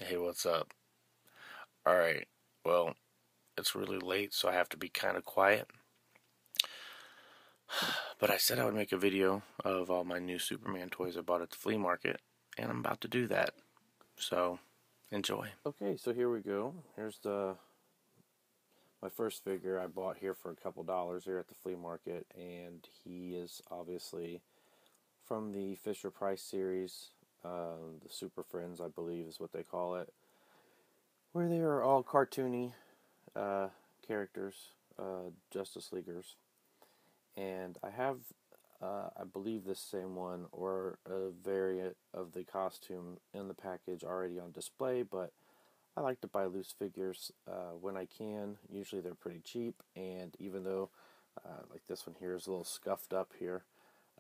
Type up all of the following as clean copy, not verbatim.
Hey, what's up? Alright, well, it's really late, so I have to be kind of quiet. But I said I would make a video of all my new Superman toys I bought at the flea market, and I'm about to do that. So, enjoy. Okay, so here we go. Here's my first figure I bought here for a couple dollars here at the flea market, and he is obviously from the Fisher-Price series, the Super Friends, I believe is what they call it, where they are all cartoony uh, characters, Justice Leaguers, and I have, I believe, this same one or a variant of the costume in the package already on display, but I like to buy loose figures when I can. Usually they're pretty cheap, and even though, like this one here is a little scuffed up here,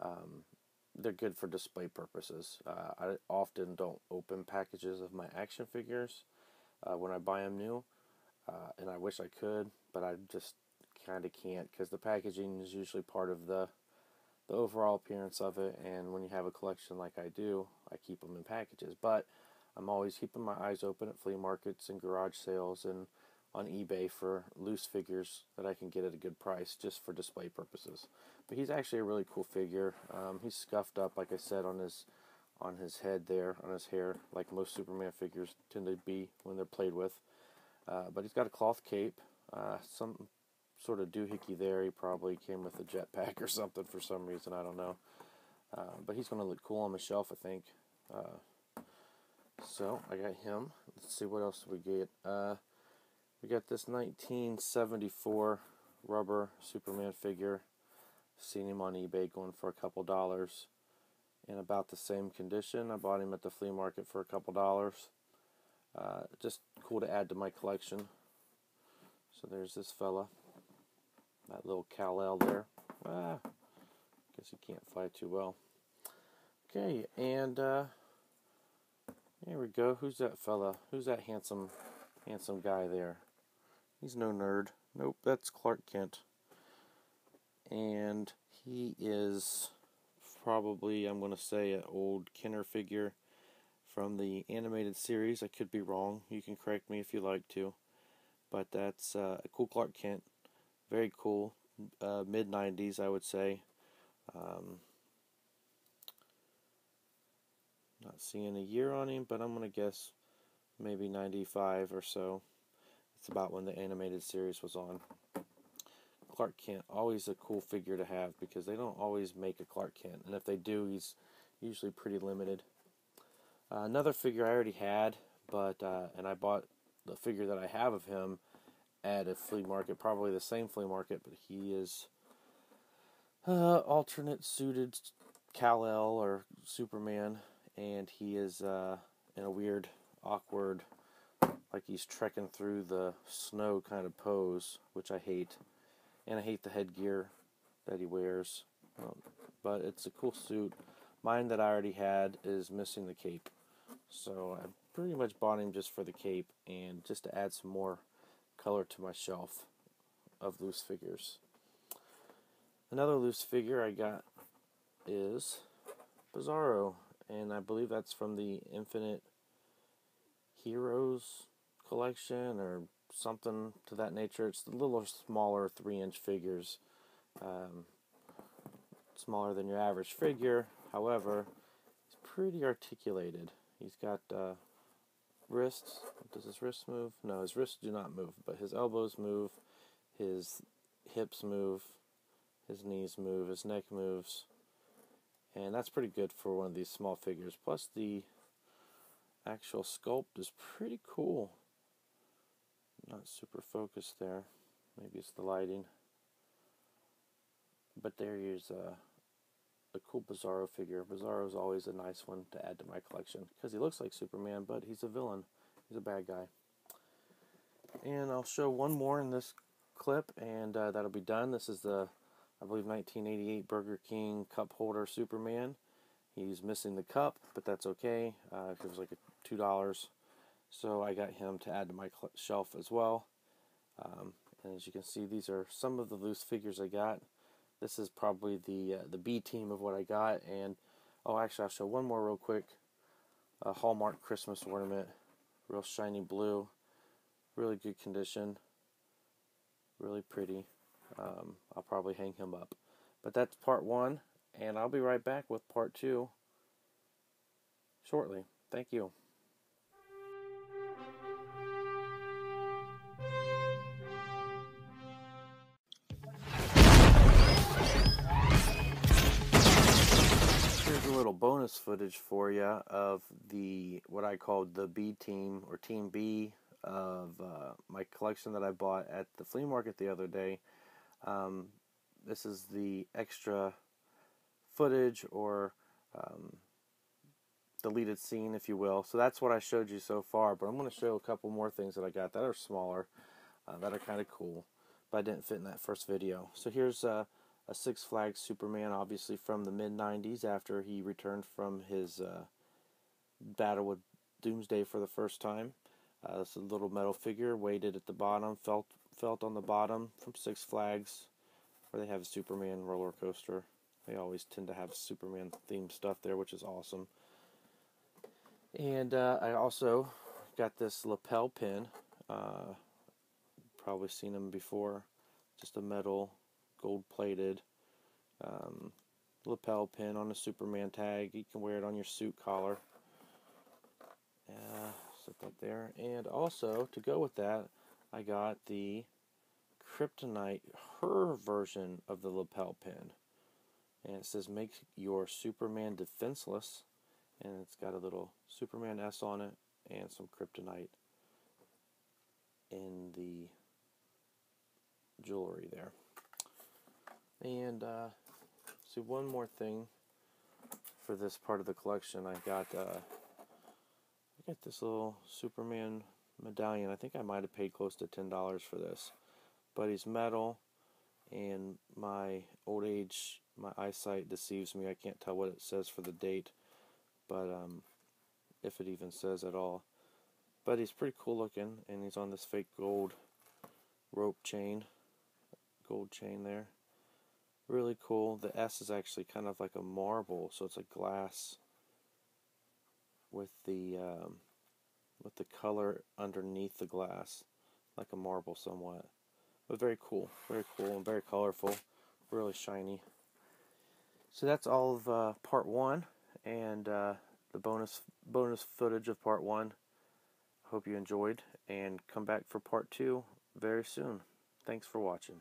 um, they're good for display purposes. I often don't open packages of my action figures when I buy them new, and I wish I could, but I just kind of can't because the packaging is usually part of the overall appearance of it, and when you have a collection like I do, I keep them in packages. But I'm always keeping my eyes open at flea markets and garage sales and on eBay for loose figures that I can get at a good price just for display purposes. But he's actually a really cool figure. He's scuffed up, like I said, on his head there, on his hair, like most Superman figures tend to be when they're played with. But he's got a cloth cape, some sort of doohickey there. He probably came with a jetpack or something for some reason, I don't know. But he's going to look cool on the shelf, I think. So I got him. Let's see what else we get. We got this 1974 rubber Superman figure. Seen him on eBay going for a couple dollars. In about the same condition. I bought him at the flea market for a couple dollars. Just cool to add to my collection. So there's this fella. That little Kal-El there. Guess he can't fly too well. Okay, and here we go. Who's that fella? Who's that handsome guy there? He's no nerd. Nope, that's Clark Kent. And he is probably, I'm going to say, an old Kenner figure from the animated series. I could be wrong. You can correct me if you like to. But that's a cool Clark Kent. Very cool. Mid-90s, I would say. Not seeing a year on him, but I'm going to guess maybe 95 or so. It's about when the animated series was on. Clark Kent, always a cool figure to have because they don't always make a Clark Kent. And if they do, he's usually pretty limited. Another figure I already had, but and I bought the figure that I have of him at a flea market, probably the same flea market, but he is alternate suited Kal-El or Superman, and he is in a weird, awkward, like he's trekking through the snow kind of pose, which I hate. And I hate the headgear that he wears. But it's a cool suit. Mine that I already had is missing the cape. So I pretty much bought him just for the cape and just to add some more color to my shelf of loose figures. Another loose figure I got is Bizarro. And I believe that's from the Infinite Heroes collection or something to that nature. It's the little smaller 3-inch figures, smaller than your average figure. However, he's pretty articulated. He's got wrists. Does his wrists move? No, his wrists do not move, but his elbows move, his hips move, his knees move, his neck moves, and that's pretty good for one of these small figures. Plus, the actual sculpt is pretty cool. Not super focused there. Maybe it's the lighting. But there is a cool Bizarro figure. Bizarro is always a nice one to add to my collection because he looks like Superman, but he's a villain. He's a bad guy. And I'll show one more in this clip, and that'll be done. This is the, I believe, 1988 Burger King cup holder Superman. He's missing the cup, but that's okay. It was like $2. So I got him to add to my shelf as well. And as you can see, these are some of the loose figures I got. This is probably the B team of what I got. And, oh, actually, I'll show one more real quick. A Hallmark Christmas ornament real shiny blue, really good condition, really pretty. I'll probably hang him up. But that's part 1, and I'll be right back with part 2 shortly. Thank you. Here's a little bonus footage for you of what I called the B team, or Team B, of my collection that I bought at the flea market the other day. This is the extra footage, or deleted scene, if you will. So that's what I showed you so far, but I'm going to show a couple more things that I got that are smaller, that are kind of cool, but I didn't fit in that first video. So here's a Six Flags Superman, obviously from the mid-90s, after he returned from his battle with Doomsday for the first time. This is a little metal figure, weighted at the bottom, felt on the bottom, from Six Flags, where they have a Superman roller coaster. They always tend to have Superman themed stuff there, which is awesome. And I also got this lapel pin. Probably seen them before. Just a metal, gold-plated lapel pin on a Superman tag. You can wear it on your suit collar. Set that there. And also, to go with that, I got the Kryptonite, her version of the lapel pin. And it says, "Make your Superman defenseless." And it's got a little Superman S on it and some kryptonite in the jewelry there. And see, one more thing for this part of the collection, I got this little Superman medallion. I think I might have paid close to $10 for this, but he's metal, and my old age, my eyesight deceives me. I can't tell what it says for the date, but if it even says at all. But he's pretty cool looking, and he's on this fake gold rope chain, gold chain there. Really cool. The S is actually kind of like a marble, so it's a glass with the color underneath the glass, like a marble somewhat. But very cool and very colorful, really shiny. So that's all of part 1, and the bonus footage of part 1. Hope you enjoyed, and come back for part 2 very soon. Thanks for watching.